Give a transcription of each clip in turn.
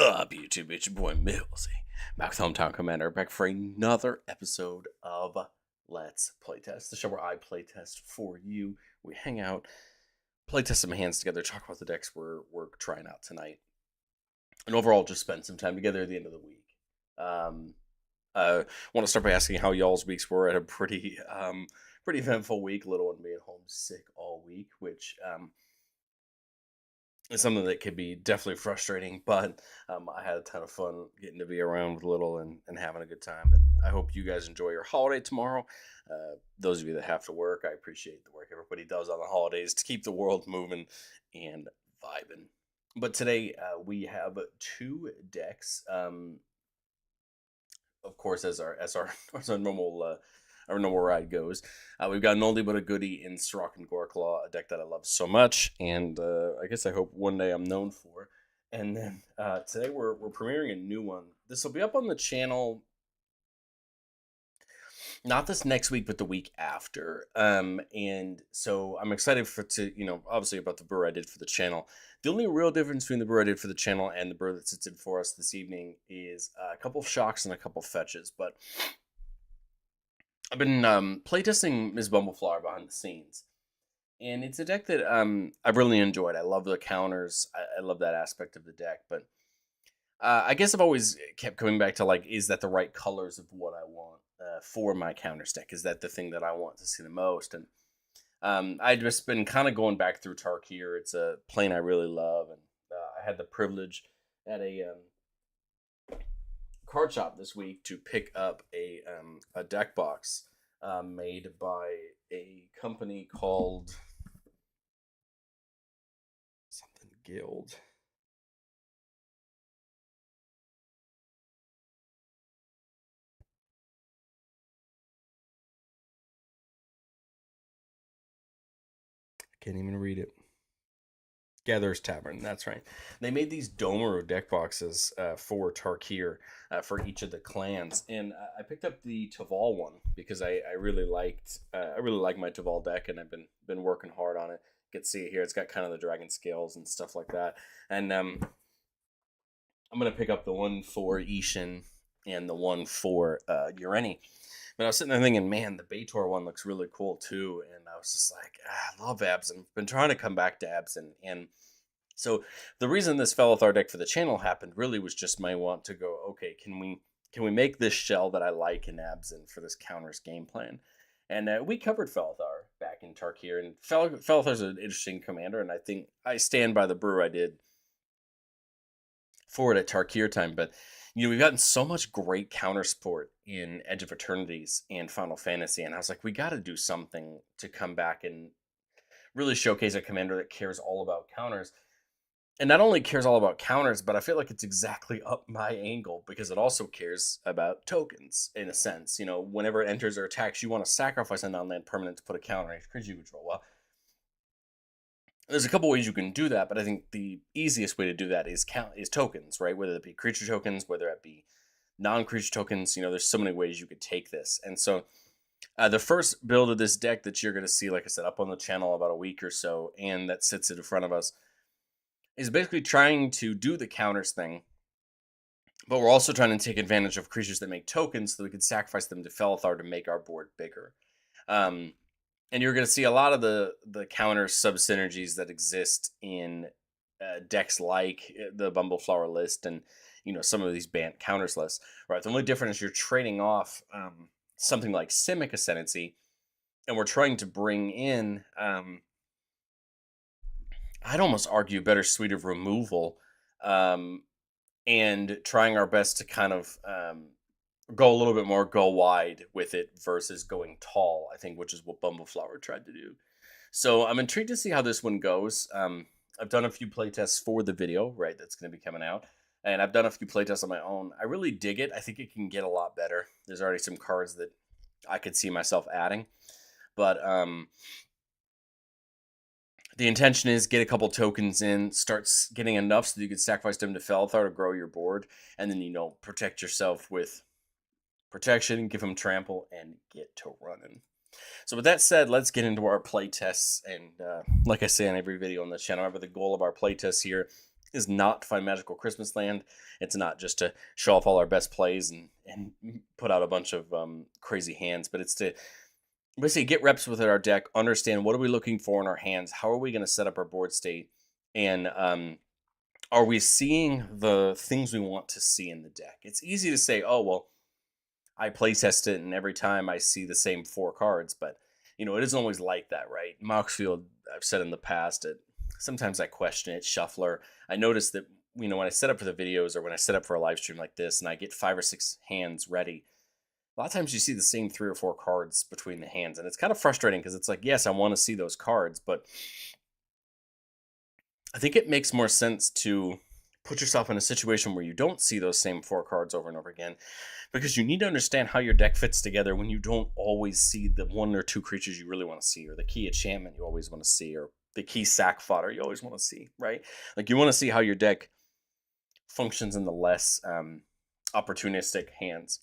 up, YouTube? It's your boy Millsy, back with Hometown Commander, back for another episode of Let's Playtest, the show where I playtest for you. We hang out, playtest some hands together, talk about the decks we're trying out tonight, and overall just spend some time together at the end of the week. I want to start by asking how y'all's weeks were. I had a pretty eventful week. Little one being homesick all week, which it's something that could be definitely frustrating, but I had a ton of fun getting to be around with Little and having a good time. And I hope you guys enjoy your holiday tomorrow. Those of you that have to work, I appreciate the work everybody does on the holidays to keep the world moving and vibing. But today we have two decks. Of course, as our our normal ride goes. We've got an oldie but a goodie in Surrak and Goreclaw, a deck that I love so much, and I guess I hope one day I'm known for. And then today we're premiering a new one. This will be up on the channel not this next week, but the week after. And so I'm excited obviously about the brew I did for the channel. The only real difference between the brew I did for the channel and the brew that sits in for us this evening is a couple of shocks and a couple of fetches, but I've been playtesting Ms. Bumbleflower behind the scenes, and it's a deck that I've really enjoyed. I love the counters. I love that aspect of the deck, but I guess I've always kept coming back to, like, is that the right colors of what I want for my counters deck? Is that the thing that I want to see the most? And I've just been kind of going back through Tarkir. It's a plane I really love, and I had the privilege at a card shop this week to pick up a deck box made by a company called something Guild. I can't even read it. Gatherer's Tavern, that's right. They made these Domeru deck boxes for Tarkir for each of the clans, and I picked up the Taval one because I really like my Taval deck, and I've been working hard on it. You can see it here; it's got kind of the dragon scales and stuff like that. And I'm gonna pick up the one for Ishin and the one for Ureni. But I was sitting there thinking, man, the Baitor one looks really cool too. And I was just like, I love Abzan. Been trying to come back to Abzan. And so the reason this Felothar deck for the channel happened really was just my want to go, okay, can we make this shell that I like in Abzan for this counters game plan? And we covered Felothar back in Tarkir. And Felothar's an interesting commander. And I think I stand by the brew I did for it at Tarkir time. But we've gotten so much great counter support in Edge of Eternities and Final Fantasy, and I was like, we got to do something to come back and really showcase a commander that cares all about counters. And not only cares all about counters, but I feel like it's exactly up my angle because it also cares about tokens, in a sense. Whenever it enters or attacks, you want to sacrifice a non-land permanent to put a counter on each creature you control. Well, there's a couple ways you can do that, but I think the easiest way to do that is tokens, right? Whether it be creature tokens, whether it be non-creature tokens, there's so many ways you could take this. And so the first build of this deck that you're going to see, like I said, up on the channel about a week or so, and that sits in front of us, is basically trying to do the counters thing, but we're also trying to take advantage of creatures that make tokens so that we can sacrifice them to Felothar to make our board bigger. And you're going to see a lot of the counter sub-synergies that exist in decks like the Bumbleflower list and some of these banned counters lists. Right, the only difference is you're trading off something like Simic Ascendancy, and we're trying to bring in, I'd almost argue, a better suite of removal, and trying our best to kind of go a little bit more go wide with it versus going tall, I think, which is what Bumbleflower tried to do. So I'm intrigued to see how this one goes. I've done a few playtests for the video, right, that's going to be coming out. And I've done a few playtests on my own. I really dig it. I think it can get a lot better. There's already some cards that I could see myself adding. But the intention is get a couple tokens in, start getting enough so that you can sacrifice them to Felothar to grow your board. And then, protect yourself with protection, give him trample, and get to running. So with that said, let's get into our playtests. And like I say in every video on the channel, remember the goal of our playtests here is not to find magical Christmas land. It's not just to show off all our best plays and put out a bunch of crazy hands, but it's to basically get reps with our deck, understand what are we looking for in our hands, how are we going to set up our board state, and are we seeing the things we want to see in the deck? It's easy to say, oh, well, I play test it and every time I see the same 4 cards, but it isn't always like that, right? Moxfield, I've said in the past, sometimes I question it. Shuffler, I notice that when I set up for the videos or when I set up for a live stream like this, and I get 5 or 6 hands ready, a lot of times you see the same 3 or 4 cards between the hands, and it's kind of frustrating because it's like, yes, I want to see those cards, but I think it makes more sense to put yourself in a situation where you don't see those same 4 cards over and over again, because you need to understand how your deck fits together when you don't always see the 1 or 2 creatures you really want to see, or the key enchantment you always want to see, or the key sack fodder you always want to see, right? Like, you want to see how your deck functions in the less opportunistic hands.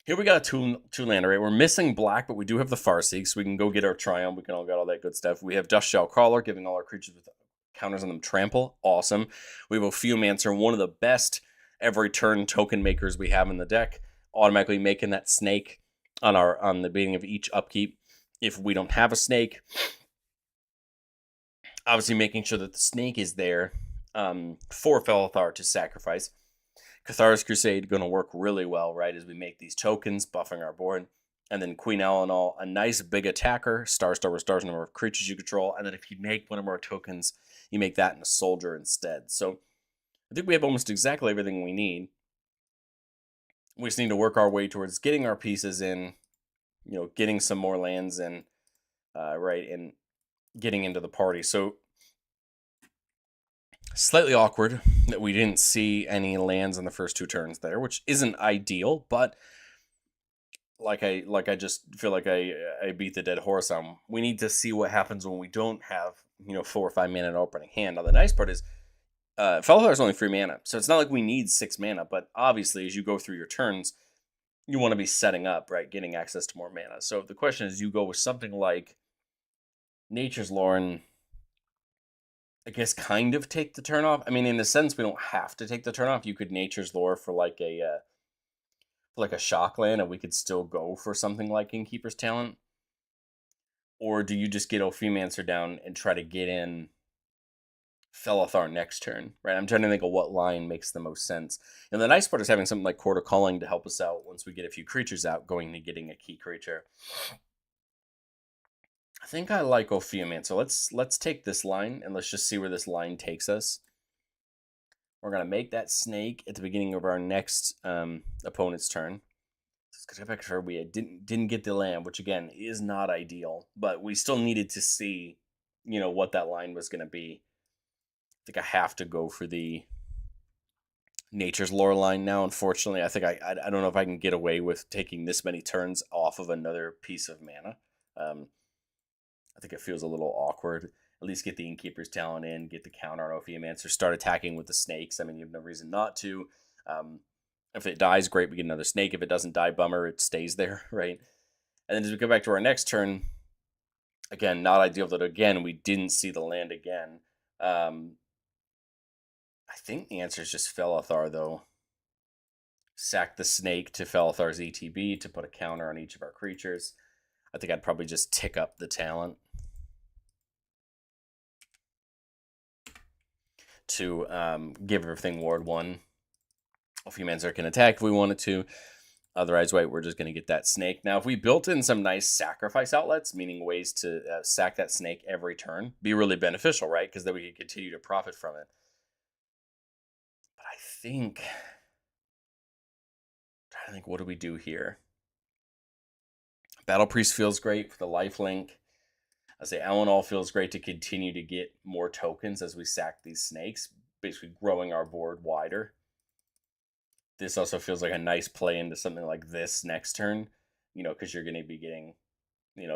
Here we got a two-lander, right? We're missing black, but we do have the Farseek, so we can go get our Triumph. We can all get all that good stuff. We have Dustshell Crawler, giving all our creatures with counters on them trample. Awesome. We have Ophiomancer, one of the best every turn token makers we have in the deck, automatically making that snake on the beginning of each upkeep. If we don't have a snake, obviously making sure that the snake is there for Felothar to sacrifice. Cathar's Crusade going to work really well, right, as we make these tokens, buffing our board. And then Queen Eleanor, a nice big attacker, star restores the number of creatures you control. And then if you make one of our tokens, you make that in a soldier instead. So I think we have almost exactly everything we need. We just need to work our way towards getting our pieces in, getting some more lands in, right, and getting into the party. So slightly awkward that we didn't see any lands in the first 2 turns there, which isn't ideal, but like I just feel like I beat the dead horse on. We need to see what happens when we don't have 4 or 5 mana in opening hand. Now the nice part is Felothar is only 3 mana, so it's not like we need 6 mana. But obviously, as you go through your turns, you want to be setting up, right, getting access to more mana. So the question is, you go with something like Nature's Lore and, I guess, kind of take the turn off. I mean, in a sense, we don't have to take the turn off. You could Nature's Lore for like a shock land, and we could still go for something like Innkeeper's Talent. Or do you just get Ophiomancer down and try to get in Felothar next turn, right? I'm trying to think of what line makes the most sense. And the nice part is having something like Court of Calling to help us out once we get a few creatures out, going to getting a key creature. I think I like Ophiomancer. Let's take this line and let's just see where this line takes us. We're gonna make that snake at the beginning of our next opponent's turn. Sure, we didn't get the land, which again is not ideal, but we still needed to see, what that line was gonna be. I think I have to go for the Nature's Lore line now. Unfortunately, I think I don't know if I can get away with taking this many turns off of another piece of mana. I think it feels a little awkward. At least get the Innkeeper's Talent in, get the counter on Ophiomancer, start attacking with the snakes. I mean, you have no reason not to. If it dies, great, we get another snake. If it doesn't die, bummer, it stays there, right? And then as we go back to our next turn, again, not ideal that, again, we didn't see the land again. I think the answer is just Felothar, though. Sack the snake to Felothar's ETB to put a counter on each of our creatures. I think I'd probably just tick up the talent to give everything Ward 1. Ophiomancer can attack if we wanted to. Otherwise, right, we're just going to get that snake. Now, if we built in some nice sacrifice outlets, meaning ways to sack that snake every turn, be really beneficial, right? Because then we can continue to profit from it. But I think... I'm trying to think, what do we do here? Battle Priest feels great for the lifelink. I say Eleanor feels great to continue to get more tokens as we sack these snakes, basically growing our board wider. This also feels like a nice play into something like this next turn, because you're going to be getting,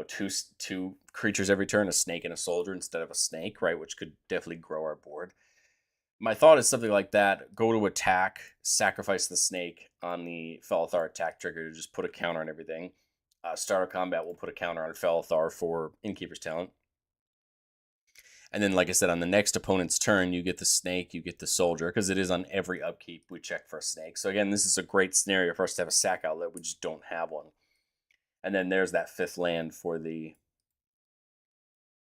two creatures every turn, a snake and a soldier instead of a snake, right, which could definitely grow our board. My thought is something like that. Go to attack, sacrifice the snake on the Felothar attack trigger to just put a counter on everything. Start of combat, we'll put a counter on Felothar for Innkeeper's Talent. And then, like I said, on the next opponent's turn, you get the snake, you get the soldier, because it is on every upkeep we check for a snake. So again, this is a great scenario for us to have a sack outlet. We just don't have one. And then there's that 5th land for the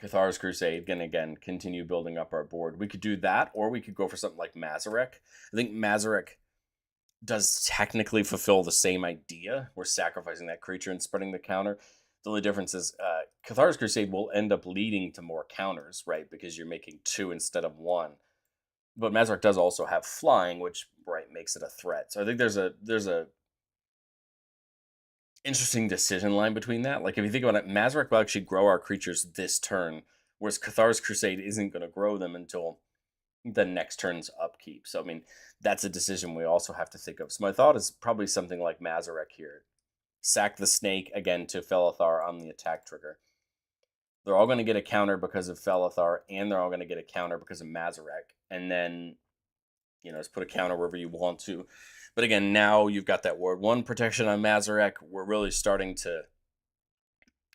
Cathar's Crusade. Again, continue building up our board. We could do that, or we could go for something like Mazarek. I think Mazarek does technically fulfill the same idea. We're sacrificing that creature and spreading the counter. The only difference is Cathar's Crusade will end up leading to more counters, right? Because you're making 2 instead of 1. But Mazarek does also have flying, which makes it a threat. So I think there's a interesting decision line between that. Like if you think about it, Mazarek will actually grow our creatures this turn, whereas Cathar's Crusade isn't going to grow them until the next turn's upkeep. So I mean, that's a decision we also have to think of. So my thought is probably something like Mazarek here. Sack the snake again to Felothar on the attack trigger. They're all going to get a counter because of Felothar, and they're all going to get a counter because of Mazarek. And then, just put a counter wherever you want to. But again, now you've got that Ward 1 protection on Mazarek. We're really starting to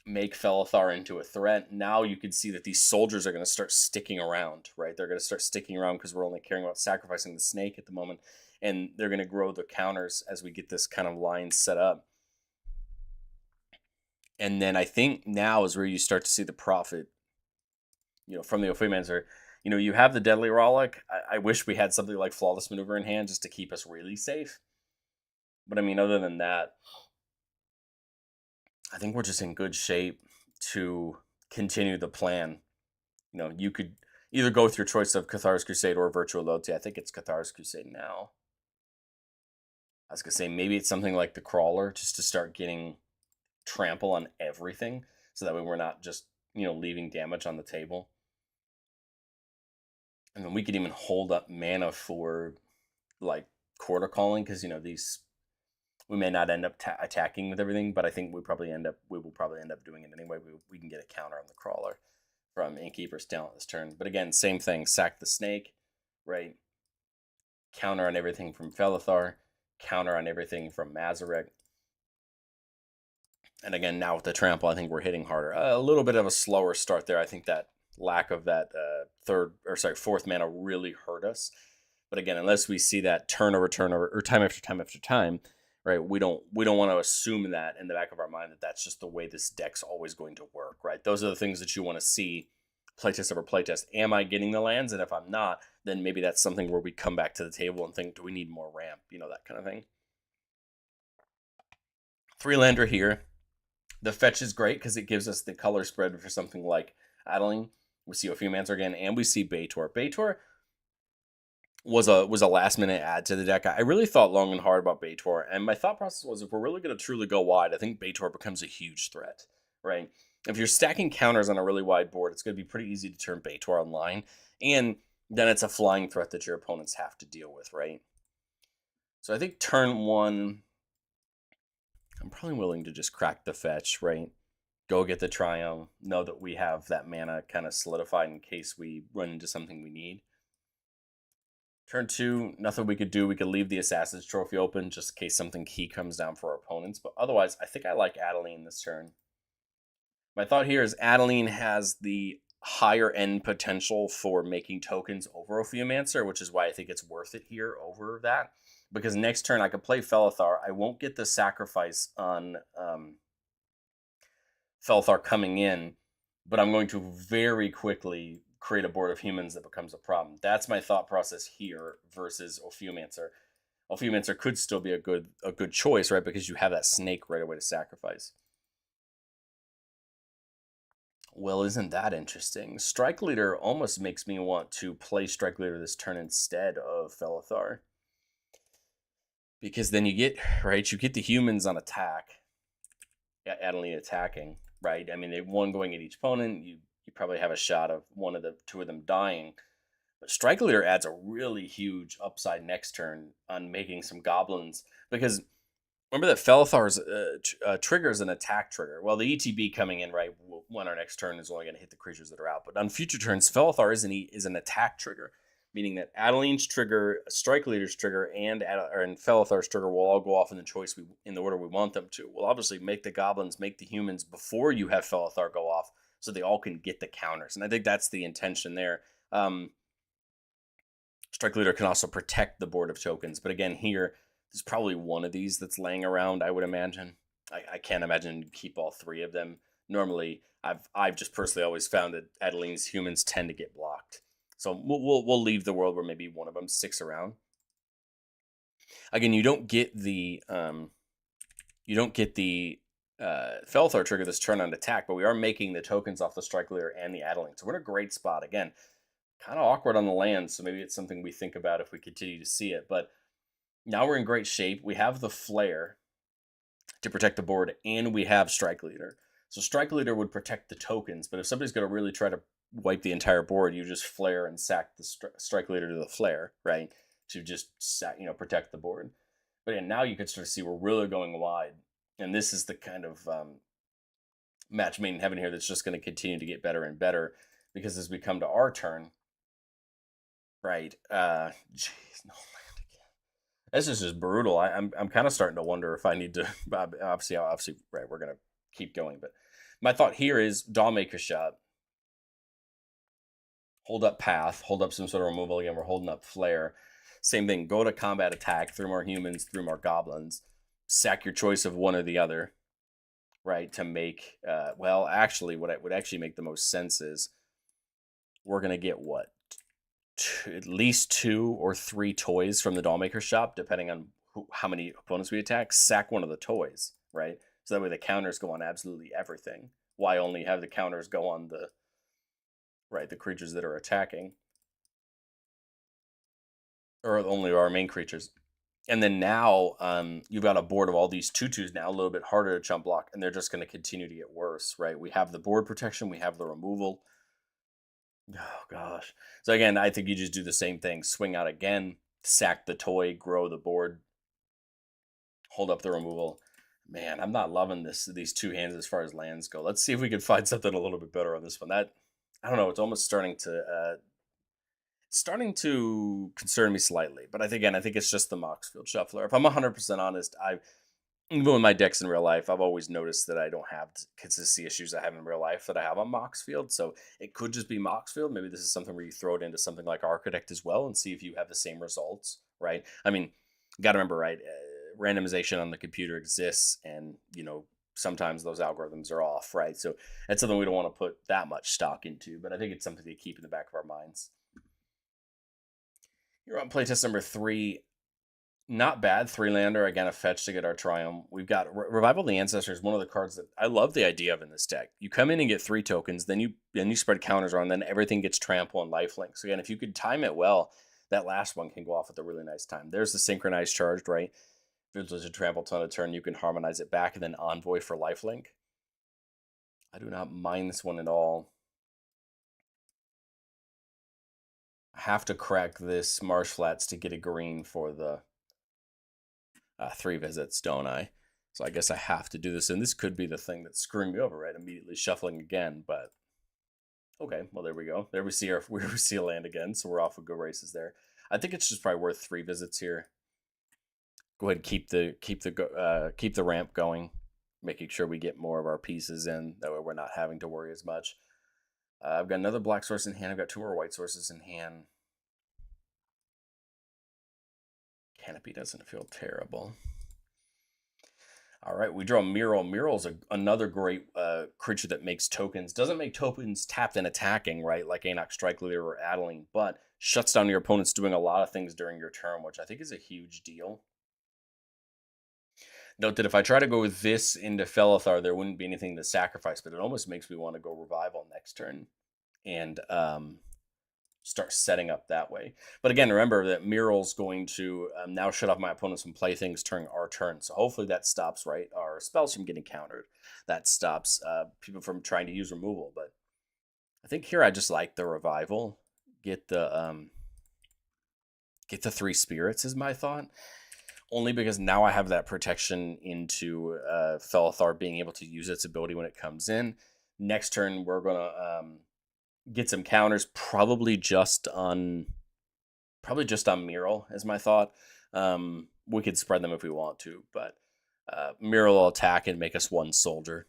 make Felothar into a threat. Now you can see that these soldiers are going to start sticking around, right? They're going to start sticking around because we're only caring about sacrificing the snake at the moment. And they're going to grow the counters as we get this kind of line set up. And then I think now is where you start to see the profit, from the Ophimancer. You have the Deadly Rollick. I wish we had something like Flawless Maneuver in hand just to keep us really safe. But I mean, other than that, I think we're just in good shape to continue the plan. You could either go with your choice of Cathar's Crusade or Virtual Loyalty. I think it's Cathar's Crusade now. I was going to say maybe it's something like the Crawler just to start getting trample on everything so that way we're not just, leaving damage on the table. And then we could even hold up mana for like Quarter Calling because these we may not end up attacking with everything, but I think we will probably end up doing it anyway. We can get a counter on the Crawler from Innkeeper's Talent this turn. But again, same thing. Sack the snake, right? Counter on everything from Felothar. Counter on everything from Mazarek. And again, now with the trample, I think we're hitting harder. A little bit of a slower start there. I think that lack of that 4th mana really hurt us. But again, unless we see that turn over, or time after time after time, right? We don't want to assume that in the back of our mind that that's just the way this deck's always going to work, right? Those are the things that you want to see playtest over playtest. Am I getting the lands? And if I'm not, then maybe that's something where we come back to the table and think, do we need more ramp? That kind of thing. 3-lander here. The fetch is great because it gives us the color spread for something like Adeline. We see Ophimancer again, and we see Baitor. Baitor was a last minute add to the deck. I really thought long and hard about Baitor, and my thought process was if we're really going to truly go wide, I think Baitor becomes a huge threat, right? If you're stacking counters on a really wide board, it's going to be pretty easy to turn Baitor online, and then it's a flying threat that your opponents have to deal with, right? So I think turn 1, I'm probably willing to just crack the fetch, right? Go get the Triumph, know that we have that mana kind of solidified in case we run into something we need. Turn 2, nothing we could do. We could leave the Assassin's Trophy open just in case something key comes down for our opponents. But otherwise, I think I like Adeline this turn. My thought here is Adeline has the higher end potential for making tokens over Ophimancer, which is why I think it's worth it here over that. Because next turn I could play Felothar. I won't get the sacrifice on Felothar coming in, but I'm going to very quickly create a board of humans that becomes a problem. That's my thought process here versus Ophimancer. Ophimancer could still be a good choice, right? Because you have that snake right away to sacrifice. Well, isn't that interesting? Strike Leader almost makes me want to play Strike Leader this turn instead of Felothar. Because then you get the humans on attack. Adeline attacking, right? I mean, they one going at each opponent. You probably have a shot of two of them dying. But Strike Leader adds a really huge upside next turn on making some goblins. Because remember that Felothar's trigger is an attack trigger. Well, the ETB coming in, right, when our next turn is only going to hit the creatures that are out. But on future turns, Felothar is an attack trigger, meaning that Adeline's trigger, Strike Leader's trigger, and Felothar's trigger will all go off in the order we want them to. We'll obviously make the goblins, make the humans before you have Felothar go off, so they all can get the counters. And I think that's the intention there. Um, Strike Leader can also protect the board of tokens, but again, here there's probably one of these that's laying around. I would imagine. I can't imagine you keep all three of them. Normally, I've just personally always found that Adeline's humans tend to get blocked, so we'll leave the world where maybe one of them sticks around. Again, you don't get the Felothar trigger this turn on attack, but we are making the tokens off the Strike Leader and the Adeline, so we're in a great spot. Again, kind of awkward on the land, so maybe it's something we think about if we continue to see it. But now we're in great shape. We have the Flare to protect the board, and we have Strike Leader. So Strike Leader would protect the tokens, but if somebody's going to really try to wipe the entire board, you just Flare and sack the Strike Leader to the Flare, right? To just protect the board. But yeah, now you can start to see we're really going wide, and this is the kind of match made in heaven here that's just going to continue to get better and better, because as we come to our turn, right? Jeez, no land again. This is just brutal. I'm kind of starting to wonder if I need to. Obviously, right. We're gonna keep going, but my thought here is Dawmaker shot. Hold up path. Hold up some sort of removal. Again, we're holding up flare. Same thing. Go to combat attack. 3 more humans. 3 more goblins. Sack your choice of one or the other. Right, to make. Well, actually, what would actually make the most sense is we're gonna get what, at least 2 or 3 toys from the Dollmaker shop, depending on how many opponents we attack. Sack one of the toys, right? So that way the counters go on absolutely everything. Why only have the counters go on the creatures that are attacking, or only our main creatures? And then now you've got a board of all these 2/2s now, a little bit harder to chump block, and they're just going to continue to get worse, right? We have the board protection, we have the removal. Oh gosh. So again, I think you just do the same thing. Swing out again, sack the toy, grow the board, hold up the removal. Man, I'm not loving these 2 hands as far as lands go. Let's see if we can find something a little bit better on this one. That, I don't know, it's almost starting to concern me slightly. But I think it's just the Moxfield Shuffler. If I'm 100% honest, even with my decks in real life, I've always noticed that I don't have consistency issues I have in real life that I have on Moxfield. So it could just be Moxfield. Maybe this is something where you throw it into something like Architect as well and see if you have the same results, right? I mean, you got to remember, right? Randomization on the computer exists, and sometimes those algorithms are off, right? So that's something we don't want to put that much stock into, but I think it's something to keep in the back of our minds. You're on playtest number 3. Not bad. 3-lander, again, a fetch to get our Triumph. We've got Revival of the Ancestors, one of the cards that I love the idea of in this deck. You come in and get 3 tokens, then you spread counters on, then everything gets trample and lifelink. So again, if you could time it well, that last one can go off at a really nice time. There's the Synchronized Charged, right? If there's a trample ton of turn, you can harmonize it back and then Envoy for lifelink. I do not mind this one at all. I have to crack this Marsh Flats to get a green for the 3 visits, don't I? So I guess I have to do this, and this could be the thing that's screwing me over, right? Immediately shuffling again, but okay, well, there we go. There we see a land again, so we're off with good races there. I think it's just probably worth 3 visits here. Go ahead and keep the ramp going, making sure we get more of our pieces in. That way we're not having to worry as much. I've got another black source in hand. I've got 2 more white sources in hand. Canopy doesn't feel terrible. All right, we draw Mural. Mural's another great creature that makes tokens. Doesn't make tokens tapped and attacking, right, like Anok, Strike Leader, or Adeline, but shuts down your opponents doing a lot of things during your turn, which I think is a huge deal. Note that if I try to go with this into Felothar, there wouldn't be anything to sacrifice, but it almost makes me want to go Revival next turn and start setting up that way. But again, remember that Mural's going to now shut off my opponents from playthings during our turn. So hopefully that stops, right, our spells from getting countered. That stops people from trying to use removal. But I think here I just like the Revival. Get the 3 spirits is my thought. Only because now I have that protection into Felothar being able to use its ability when it comes in. Next turn, we're going to get some counters, probably just on Mural is my thought. We could spread them if we want to, but Mural will attack and make us 1 soldier.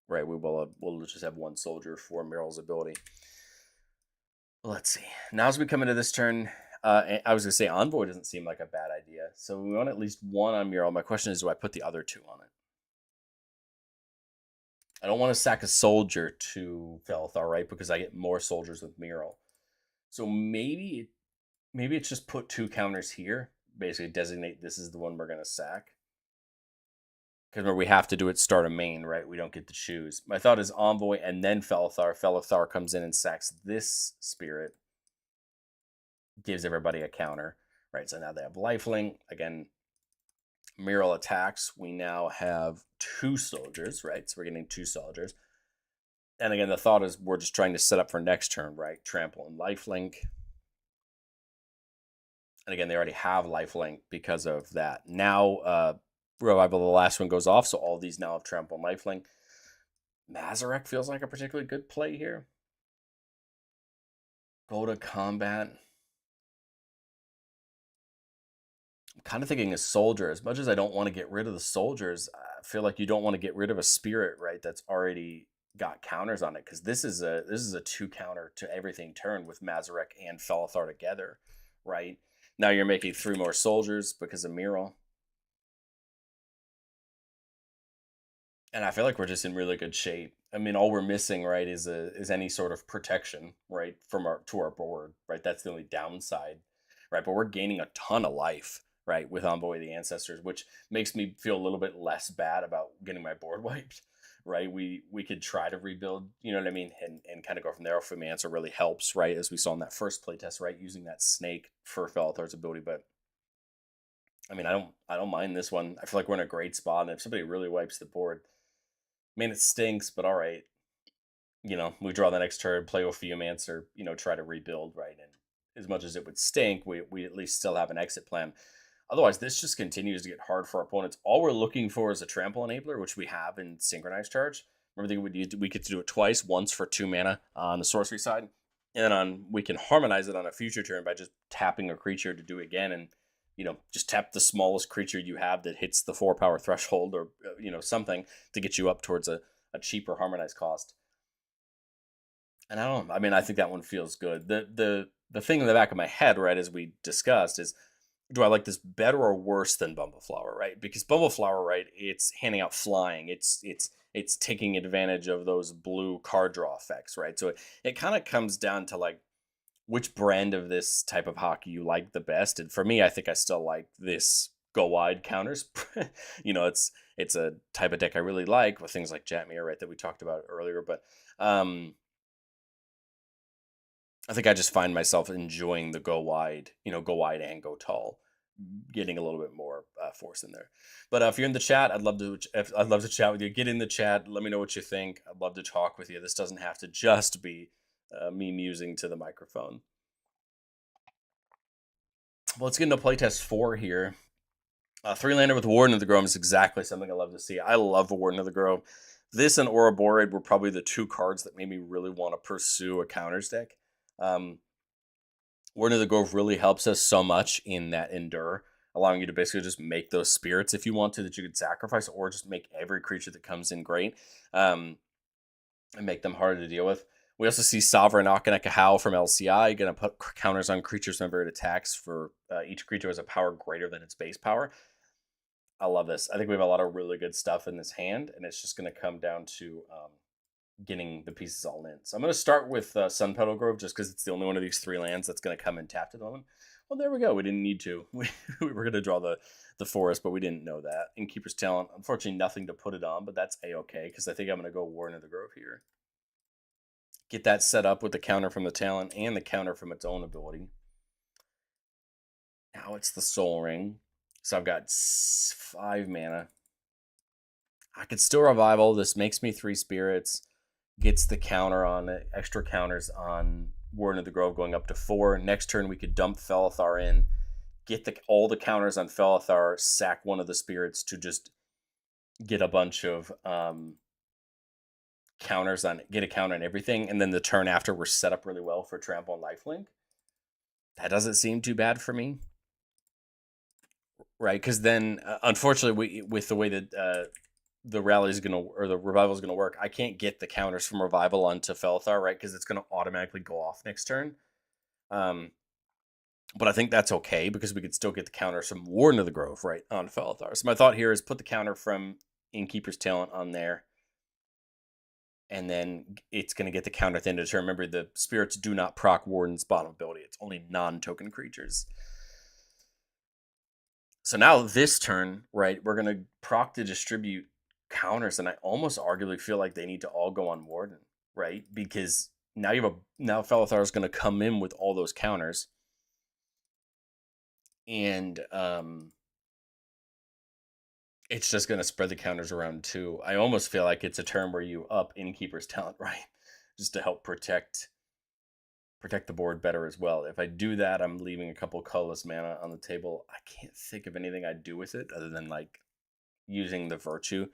right? We'll just have one soldier for Meryl's ability. Let's see. Now as we come into this turn, I was gonna say Envoy doesn't seem like a bad idea. So we want at least one on Meryl. My question is, do I put the other two on it? I don't want to sack a soldier to Felothar, right? Because I get more soldiers with Meryl. So maybe it's just put two counters here. Basically designate this is the one we're gonna sack. Because remember, we have to do it start a main, right? We don't get to choose. My thought is Envoy and then Felothar. Felothar comes in and sacks this spirit. Gives everybody a counter, right? So now they have lifelink. Again, Meryl attacks. We now have two soldiers, right? So we're getting two soldiers. And again, the thought is we're just trying to set up for next turn, right? Trample and lifelink. And again, they already have lifelink because of that. Now, Revival, the last one goes off, so all these now have trample and lifelink. Mazarek feels like a particularly good play here. Go to combat. I'm kind of thinking a soldier. As much as I don't want to get rid of the soldiers, I feel like you don't want to get rid of a spirit, right? That's already got counters on it, because this is a two counter to everything turn with Mazarek and Felothar together, right? Now you're making three more soldiers because of Meryl. And I feel like we're just in really good shape. I mean, all we're missing, right, is any sort of protection, right, from our board, right? That's the only downside, right? But we're gaining a ton of life, right, with Envoy of the Ancestors, which makes me feel a little bit less bad about getting my board wiped, right? We could try to rebuild, you know what I mean, and kind of go from there. Answer really helps, right, as we saw in that first playtest, right, using that snake for Felothar's ability. But I mean, I don't mind this one. I feel like we're in a great spot, and if somebody really wipes the board, I mean, it stinks, but all right. You know, we draw the next turn, play with Geomancer, you know, try to rebuild, right? And as much as it would stink, we at least still have an exit plan. Otherwise, this just continues to get hard for our opponents. All we're looking for is a trample enabler, which we have in Synchronized Charge. Remember, we get to do it twice, once for 2 mana on the sorcery side, and then we can harmonize it on a future turn by just tapping a creature to do it again, and you know, just tap the smallest creature you have that hits the 4 power threshold, or you know, something to get you up towards a cheaper harmonized cost. And I don't know, I mean, I think that one feels good. The thing in the back of my head, right, as we discussed, is do I like this better or worse than Bumbleflower, right? Because Bumbleflower, right, it's handing out flying. It's taking advantage of those blue card draw effects, right? So it kind of comes down to like which brand of this type of hockey you like the best. And for me, I think I still like this go wide counters. You know, it's a type of deck I really like with things like Jatmir, right, that we talked about earlier. But I think I just find myself enjoying the go wide, you know, go wide and go tall, getting a little bit more force in there. But if you're in the chat, I'd love to chat with you. Get in the chat. Let me know what you think. I'd love to talk with you. This doesn't have to just be me musing to the microphone. Well, let's get into playtest 4 here. 3-lander with Warden of the Grove is exactly something I love to see. I love Warden of the Grove. This and Ouroborid were probably the two cards that made me really want to pursue a counters deck. Warden of the Grove really helps us so much in that Endure, allowing you to basically just make those spirits if you want to that you could sacrifice, or just make every creature that comes in great, and make them harder to deal with. We also see Sovereign Akanekahau from LCI, going to put counters on creatures whenever it attacks for each creature has a power greater than its base power. I love this. I think we have a lot of really good stuff in this hand, and it's just going to come down to getting the pieces all in. So I'm going to start with Sun Petal Grove, just because it's the only one of these 3 lands that's going to come in tapped at the moment. Well, there we go. We didn't need to. We were going to draw the forest, but we didn't know that. Innkeeper's Talent, unfortunately, nothing to put it on, but that's A-okay, because I think I'm going to go Warden of the Grove here. Get that set up with the counter from the talent and the counter from its own ability. Now it's the Soul Ring. So I've got 5 mana. I could still Revival. This makes me 3 spirits. Gets the counter on it, extra counters on Warden of the Grove going up to 4. Next turn we could dump Felothar in, get all the counters on Felothar, sack one of the spirits to just get a bunch of counters on, get a counter on everything, and then the turn after we're set up really well for Trample and Lifelink. That doesn't seem too bad for me. Right, because then, unfortunately, with the way that the rally is gonna or the revival is gonna work. I can't get the counters from revival onto Felothar, right? Because it's gonna automatically go off next turn. But I think that's okay because we could still get the counters from Warden of the Grove, right, on Felothar. So my thought here is put the counter from Innkeeper's Talent on there, and then it's going to get the counter at the end of the turn. Remember, the spirits do not proc Warden's bottom ability. It's only non-token creatures. So now this turn, right, we're going to proc to distribute counters, and I almost arguably feel like they need to all go on Warden, right? Because now Felothar is going to come in with all those counters. And it's just going to spread the counters around too. I almost feel like it's a turn where you up Innkeeper's Talent, right? Just to help protect the board better as well. If I do that, I'm leaving a couple colorless mana on the table. I can't think of anything I'd do with it other than like using the Virtue.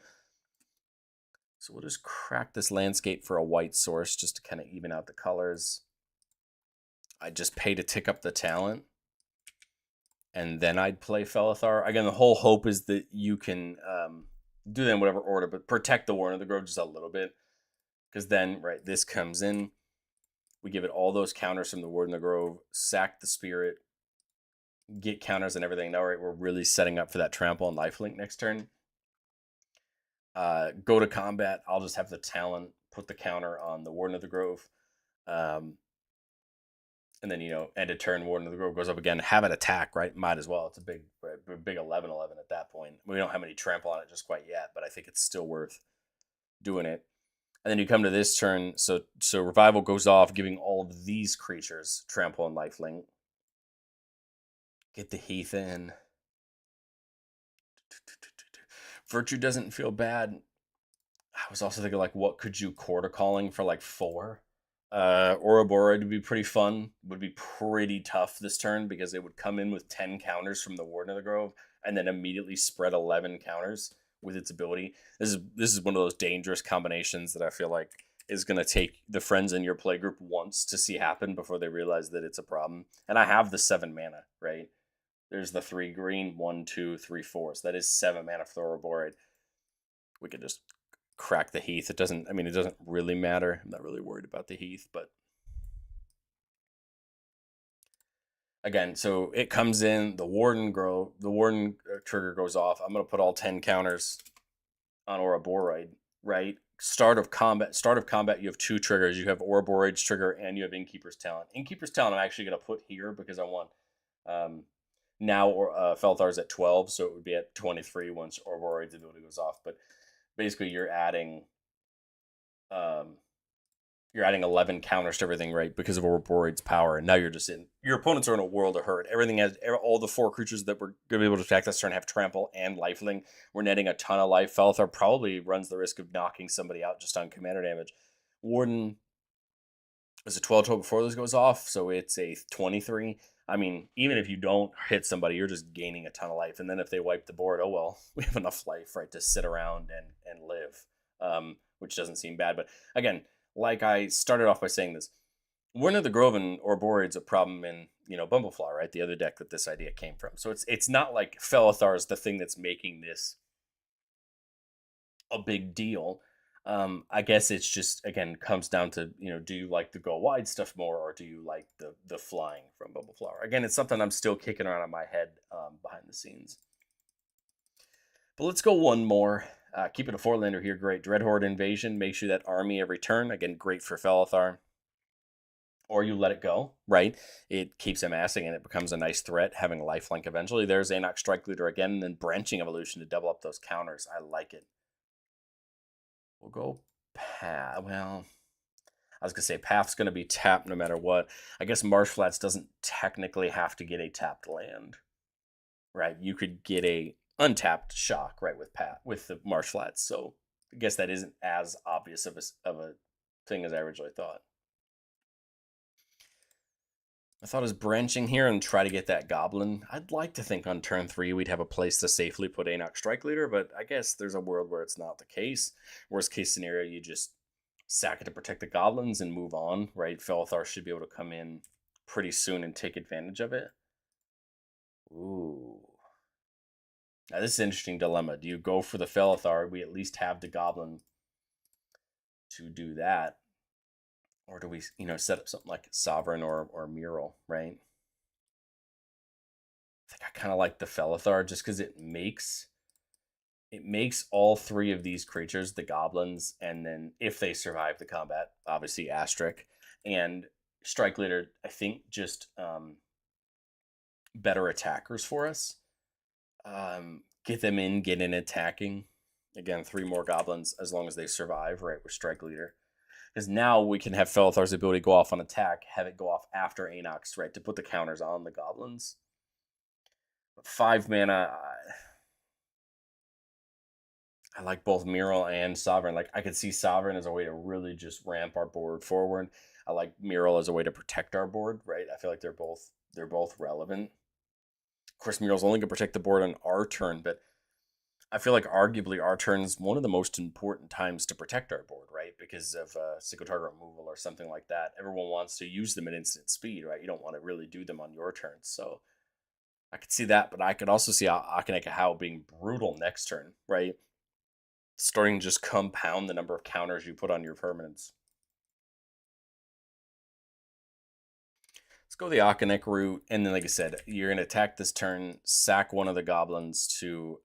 So we'll just crack this landscape for a white source just to kind of even out the colors. I just pay to tick up the talent. And then I'd play Felothar. Again, the whole hope is that you can do that in whatever order, but protect the Warden of the Grove just a little bit. Because then, right, this comes in. We give it all those counters from the Warden of the Grove, sack the Spirit, get counters and everything. Now, right, we're really setting up for that trample and lifelink next turn. Go to combat. I'll just have the talent, put the counter on the Warden of the Grove. And then, end of turn, Warden of the Grove goes up again. Have it attack, right? Might as well. It's a big 11/11 at that point. We don't have any trample on it just quite yet, but I think it's still worth doing it. And then you come to this turn, so Revival goes off, giving all of these creatures trample and lifelink. Get the Heath in. Virtue doesn't feel bad. I was also thinking, like, what could you quarter calling for, like, 4? Ouroboros would be pretty fun. Would be pretty tough this turn because it would come in with 10 counters from the Warden of the Grove and then immediately spread 11 counters with its ability. This is one of those dangerous combinations that I feel like is going to take the friends in your playgroup once to see happen before they realize that it's a problem. And I have the 7 mana, right? There's the 3 green, 1, 2, 3, 4. So that is 7 mana for Ouroboros. We could just crack the Heath. It doesn't really matter. I'm not really worried about the Heath, but again, so it comes in, the Warden trigger goes off. I'm going to put all 10 counters on Ouroboros, right? Start of combat, you have 2 triggers. You have Ouroboros trigger and you have Innkeeper's Talent. Innkeeper's Talent I'm actually going to put here because I want now Felthar's at 12, so it would be at 23 once Ouroboros' ability goes off. But basically you're adding 11 counters to everything, right? Because of Ouroboros' power, and now your opponents are in a world of hurt. All the 4 creatures that were going to be able to attack this turn have trample and lifelink. We're netting a ton of life. Felothar probably runs the risk of knocking somebody out just on commander damage. Warden is a 12 before this goes off, so it's a 23. I mean, even if you don't hit somebody, you're just gaining a ton of life. And then if they wipe the board, oh well, we have enough life, right, to sit around and live, which doesn't seem bad. But again, like I started off by saying this, Warden of the Grove and Ouroboros is a problem in, Bumbleflower, right? The other deck that this idea came from. So it's not like Felothar is the thing that's making this a big deal. I guess it's just, again, comes down to, do you like the go wide stuff more or do you like the flying from Bumbleflower? Again, it's something I'm still kicking around in my head behind the scenes. But let's go one more. Keeping a 4-lander here, great. Dreadhorde Invasion, make sure that army every turn. Again, great for Felothar. Or you let it go, right? It keeps amassing and it becomes a nice threat, having a lifelink eventually. There's Anok Strike Leader again, and then Branching Evolution to double up those counters. I like it. We'll go Path. Well, I was going to say Path's going to be tapped no matter what. I guess Marsh Flats doesn't technically have to get a tapped land, right? You could get a untapped shock, right, with the Marsh Flats. So I guess that isn't as obvious of a thing as I originally thought. I thought as branching here and try to get that goblin. I'd like to think on turn 3 we'd have a place to safely put Anok Strike Leader, but I guess there's a world where it's not the case. Worst case scenario, you just sack it to protect the goblins and move on, right? Felothar should be able to come in pretty soon and take advantage of it. Ooh. Now, this is an interesting dilemma. Do you go for the Felothar? We at least have the Goblin to do that. Or do we, set up something like Sovereign or Mural, right? I think I kind of like the Felothar just because it makes all three of these creatures the goblins, and then if they survive the combat, obviously asterisk and strike leader. I think just better attackers for us. Get them in, get in attacking. Again, three more goblins as long as they survive, right? With strike leader, because now we can have Felothar's ability go off on attack, have it go off after Anox, right, to put the counters on the goblins. But 5 mana, I like both Mural and Sovereign. Like, I could see Sovereign as a way to really just ramp our board forward. I like Mural as a way to protect our board, right? I feel like they're both relevant. Of course, Mural's only gonna protect the board on our turn, but I feel like arguably our turn is one of the most important times to protect our board, right? Because of single target removal or something like that. Everyone wants to use them at instant speed, right? You don't want to really do them on your turn. So I could see that, but I could also see Akaneka How being brutal next turn, right? Starting to just compound the number of counters you put on your permanents. Let's go the Akanek route, and then, like I said, you're gonna attack this turn, sack one of the goblins to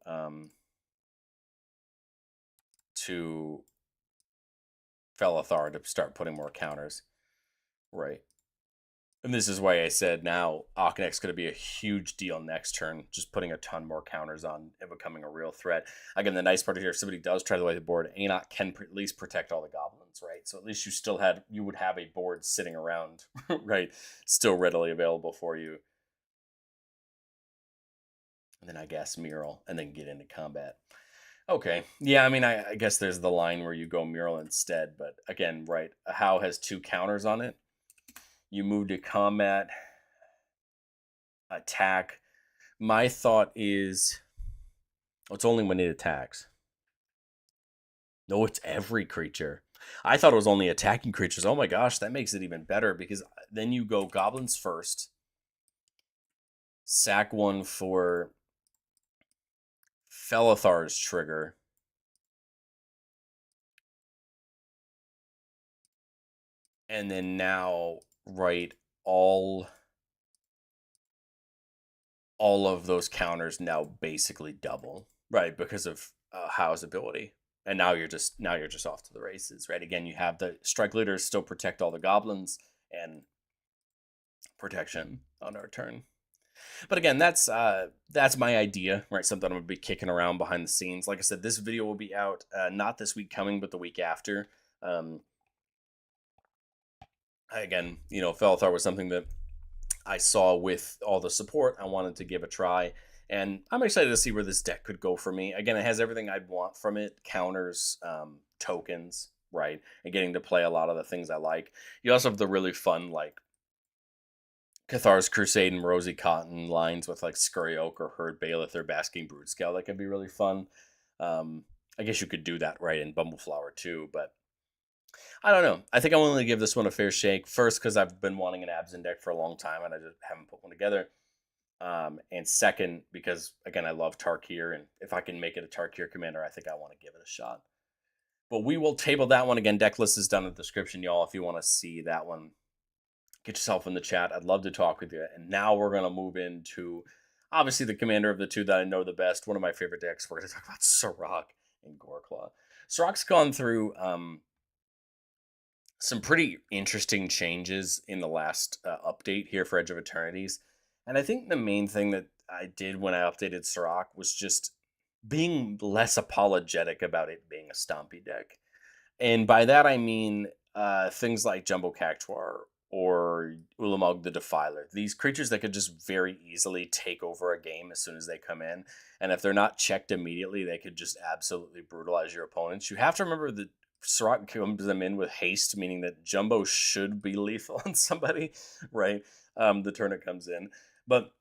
Felothar to start putting more counters, right? And this is why I said now Akanek's going to be a huge deal next turn, just putting a ton more counters on and becoming a real threat. Again, the nice part here, if somebody does try to lay the board, Anok can at least protect all the goblins, right? So at least you would have a board sitting around, right? Still readily available for you. And then I guess Mural, and then get into combat. Okay. Yeah, I mean, I guess there's the line where you go Mural instead, but again, right, a How has 2 counters on it. You move to combat, attack. My thought is, it's only when it attacks. No, it's every creature. I thought it was only attacking creatures. Oh my gosh, that makes it even better because then you go goblins first, sack one for Felothar's trigger, and then now, right, all of those counters now basically double, right, because of How's ability. And now you're just off to the races, right? Again, you have the strike leaders still protect all the goblins and protection on our turn. But again, that's my idea, right? Something I'm gonna be kicking around behind the scenes. Like I said, this video will be out not this week coming, but the week after. Again, Felothar was something that I saw with all the support. I wanted to give a try, and I'm excited to see where this deck could go for me. Again, it has everything I'd want from it: counters, tokens, right, and getting to play a lot of the things I like. You also have the really fun like Cathar's Crusade and Rosy Cotton lines with like Scurry Oak or Herd Bailiff or Basking Brood Scout. That could be really fun. I guess you could do that right in Bumbleflower too, but I don't know. I think I'm willing to give this one a fair shake. First, because I've been wanting an Abzan deck for a long time and I just haven't put one together. And second, because again, I love Tarkir, and if I can make it a Tarkir commander, I think I want to give it a shot. But we will table that one again. Deck list is down in the description, y'all. If you want to see that one, get yourself in the chat. I'd love to talk with you. And now we're going to move into obviously the commander of the two that I know the best. One of my favorite decks. We're going to talk about Surrak and Goreclaw. Surrak's gone through some pretty interesting changes in the last update here for Edge of Eternities. And I think the main thing that I did when I updated Surrak was just being less apologetic about it being a stompy deck. And by that I mean things like Jumbo Cactuar or Ulamog the Defiler. These creatures that could just very easily take over a game as soon as they come in. And if they're not checked immediately, they could just absolutely brutalize your opponents. You have to remember that Surrak comes them in with haste, meaning that Jumbo should be lethal on somebody, right? The turn it comes in. But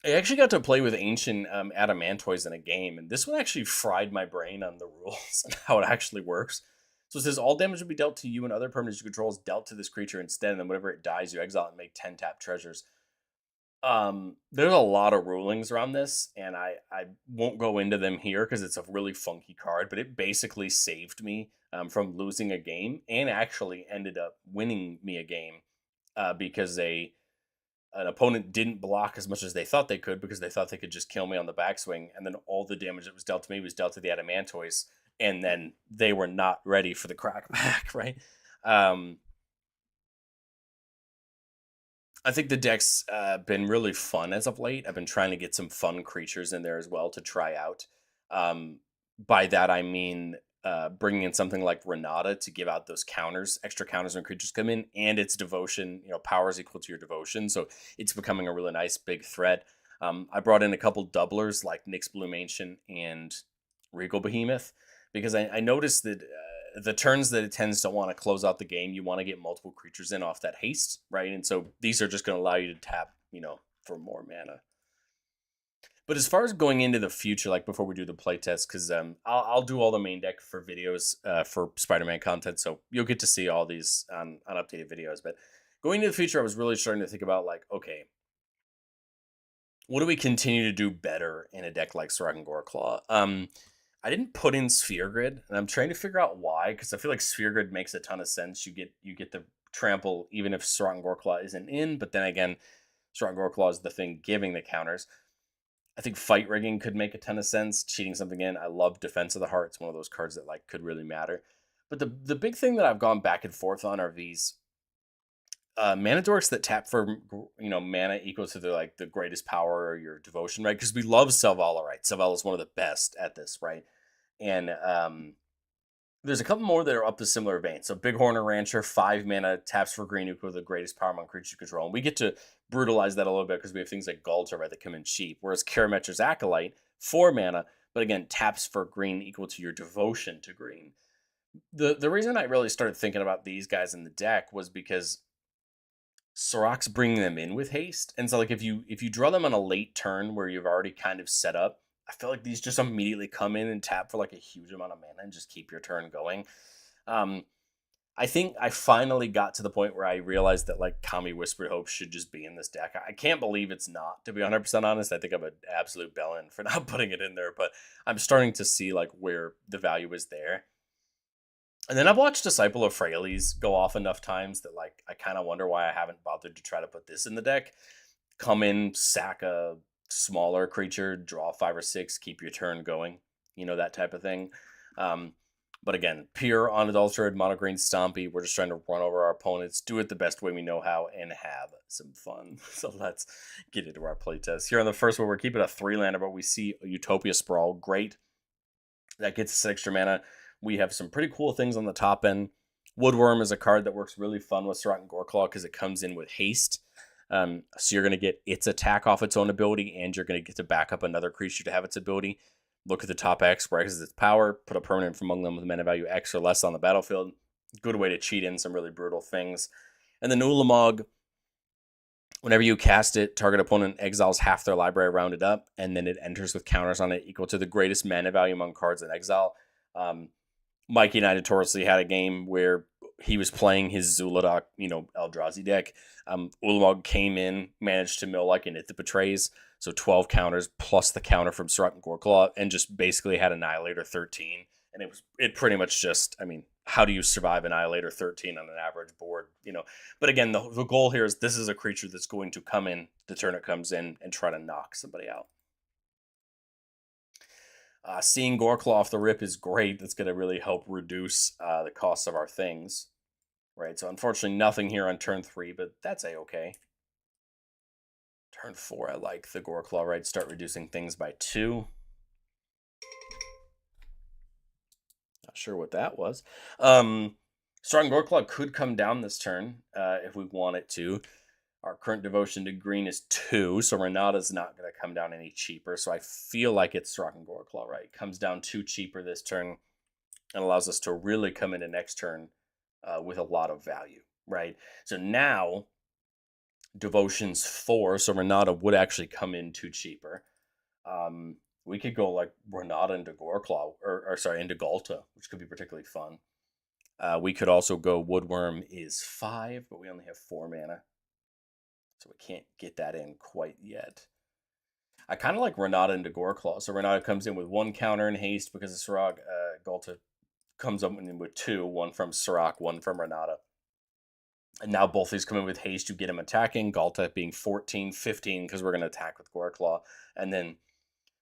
I actually got to play with Ancient Adamantoids in a game, and this one actually fried my brain on the rules and how it actually works. So it says all damage will be dealt to you and other permanents you control is dealt to this creature instead, and then whenever it dies, you exile and make 10 tap treasures. There's a lot of rulings around this, and I won't go into them here because it's a really funky card, but it basically saved me from losing a game and actually ended up winning me a game because an opponent didn't block as much as they thought they could because they thought they could just kill me on the backswing, and then all the damage that was dealt to me was dealt to the Adamantoise, and then they were not ready for the crackback, right? Um, I think the deck's been really fun as of late. I've been trying to get some fun creatures in there as well to try out. Um, by that I mean bringing in something like Renata to give out those counters, extra counters when creatures come in, and its devotion. Power is equal to your devotion, so it's becoming a really nice big threat. I brought in a couple doublers like Nyx Bloom Ancient and Regal Behemoth because I noticed that the turns that it tends to want to close out the game, you want to get multiple creatures in off that haste, right? And so these are just going to allow you to tap, for more mana. But as far as going into the future, like before we do the playtest, because I'll do all the main deck for videos for Spider-Man content, so you'll get to see all these on updated videos. But going into the future, I was really starting to think about like, okay, what do we continue to do better in a deck like Surrak and Goreclaw? I didn't put in Sphere Grid, and I'm trying to figure out why, because I feel like Sphere Grid makes a ton of sense. You get the trample even if Surrak and Goreclaw isn't in, but then again, Surrak and Goreclaw is the thing giving the counters. I think Fight Rigging could make a ton of sense. Cheating something in. I love Defense of the Heart. It's one of those cards that like could really matter. But the big thing that I've gone back and forth on are these mana dorks that tap for mana equal to the greatest power or your devotion, right? Because we love Selvala, right? Selvala is one of the best at this, right? And there's a couple more that are up the similar vein. So Bighorn Rancher, 5 mana, taps for green equal to the greatest power among creatures you control. And we get to brutalize that a little bit because we have things like Galter, right, that come in cheap. Whereas Karametra's Acolyte, 4 mana, but again, taps for green equal to your devotion to green. The reason I really started thinking about these guys in the deck was because Surrak's bringing them in with haste. And so like if you draw them on a late turn where you've already kind of set up, I feel like these just immediately come in and tap for like a huge amount of mana and just keep your turn going. Um, I think I finally got to the point where I realized that like Kami Whispered Hope should just be in this deck. I can't believe it's not, to be 100% honest. I think I'm an absolute bellend for not putting it in there, but I'm starting to see like where the value is there. And then I've watched Disciple of Freyalise go off enough times that like I kind of wonder why I haven't bothered to try to put this in the deck. Come in, sack a smaller creature, draw 5 or 6, keep your turn going, that type of thing. But again, pure unadulterated monogreen stompy. We're just trying to run over our opponents, do it the best way we know how, and have some fun. So let's get into our playtest. Here on the first one, we're keeping a 3-lander, but we see a Utopia Sprawl. Great. That gets us extra mana. We have some pretty cool things on the top end. Woodworm is a card that works really fun with Surrak and Goreclaw because it comes in with haste. So you're going to get its attack off its own ability, and you're going to get to back up another creature to have its ability. Look at the top X, where X is its power. Put a permanent from among them with mana value X or less on the battlefield. Good way to cheat in some really brutal things. And the Ulamog, whenever you cast it, target opponent exiles half their library rounded up, and then it enters with counters on it equal to the greatest mana value among cards in exile. Mikey and I notoriously had a game where he was playing his Zuladoc, Eldrazi deck. Ulamog came in, managed to mill like an It That Betrays, so 12 counters plus the counter from Surrak and Goreclaw, and just basically had Annihilator 13. And it pretty much just, how do you survive Annihilator 13 on an average board? But again, the goal here is this is a creature that's going to come in the turn it comes in and try to knock somebody out. Seeing Goreclaw off the rip is great. That's going to really help reduce the cost of our things. Right, so unfortunately nothing here on turn 3, but that's a-okay. Turn 4, I like the Goreclaw, right? Start reducing things by 2. Not sure what that was. Strong Goreclaw could come down this turn if we want it to. Our current devotion to green is 2, so Renata's not going to come down any cheaper. So I feel like it's Surrak and Goreclaw, right? Comes down 2 cheaper this turn and allows us to really come into next turn with a lot of value, right? So now devotion's 4, so Renata would actually come in 2 cheaper. We could go like Renata into Goreclaw, or sorry, into Galta, which could be particularly fun. We could also go Woodworm is 5, but we only have 4 mana. So we can't get that in quite yet. I kind of like Renata into Goreclaw. So Renata comes in with 1 counter and haste because of Surrak. Galta comes up with 2, 1 from Surrak, 1 from Renata. And now both these come in with haste to get him attacking. Galta being 14, 15 because we're going to attack with Goreclaw. And then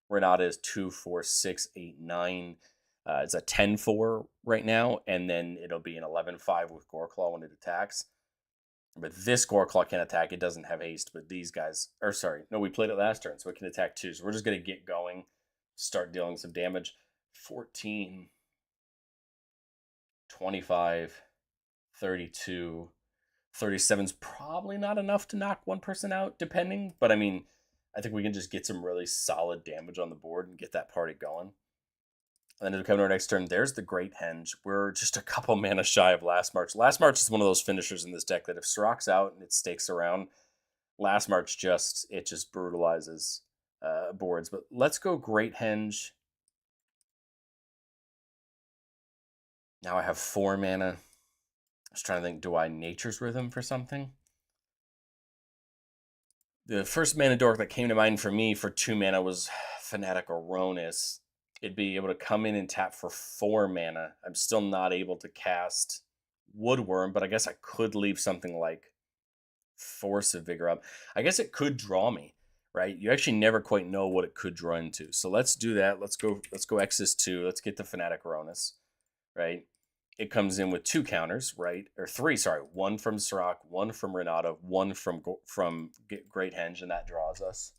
Renata is 2, 4, 6, 8, 9. It's a 10-4 right now. And then it'll be an 11-5 with Goreclaw when it attacks. But this Goreclaw can attack. It doesn't have haste, but these guys, or sorry, no, we played it last turn, so it can attack too. So we're just going to get going, start dealing some damage. 14, 25, 32, 37 is probably not enough to knock one person out, depending. But I mean, I think we can just get some really solid damage on the board and get that party going. And then as we come to our next turn, there's the Great Henge. We're just a couple mana shy of Last March. Last March is one of those finishers in this deck that if Surrak's out and it stakes around, Last March just brutalizes boards. But let's go Great Henge. Now I have 4 mana. I was trying to think, do I Nature's Rhythm for something? The first mana dork that came to mind for me for 2 mana was Fanatic Aronis. It'd be able to come in and tap for 4 mana. I'm still not able to cast Woodworm, but I guess I could leave something like Force of Vigor up. I guess it could draw me, right? You actually never quite know what it could draw into. So let's do that. Let's go Exis 2. Let's get the Fanatic Aronis, right? It comes in with 2 counters, right? Or 3, sorry. 1 from Surrak, 1 from Renata, 1 from Great Henge, and that draws us.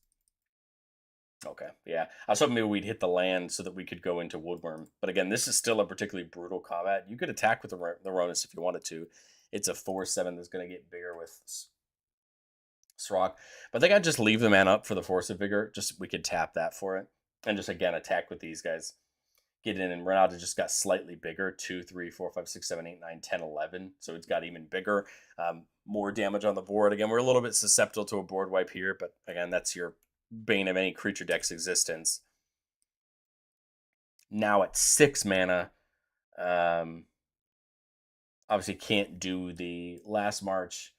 Okay, yeah. I was hoping maybe we'd hit the land so that we could go into Woodworm. But again, this is still a particularly brutal combat. You could attack with the Ronus if you wanted to. It's a 4/7 that's going to get bigger with Surrak. But I think I'd just leave the mana up for the Force of Vigor. Just we could tap that for it. And just, again, attack with these guys. Get in, and Renata just got slightly bigger. 2, 3, 4, 5, 6, 7, 8, 9, 10, 11. So it's got even bigger. More damage on the board. Again, we're a little bit susceptible to a board wipe here. But again, that's your bane of any creature deck's existence. Now at 6 mana, obviously can't do the Last March,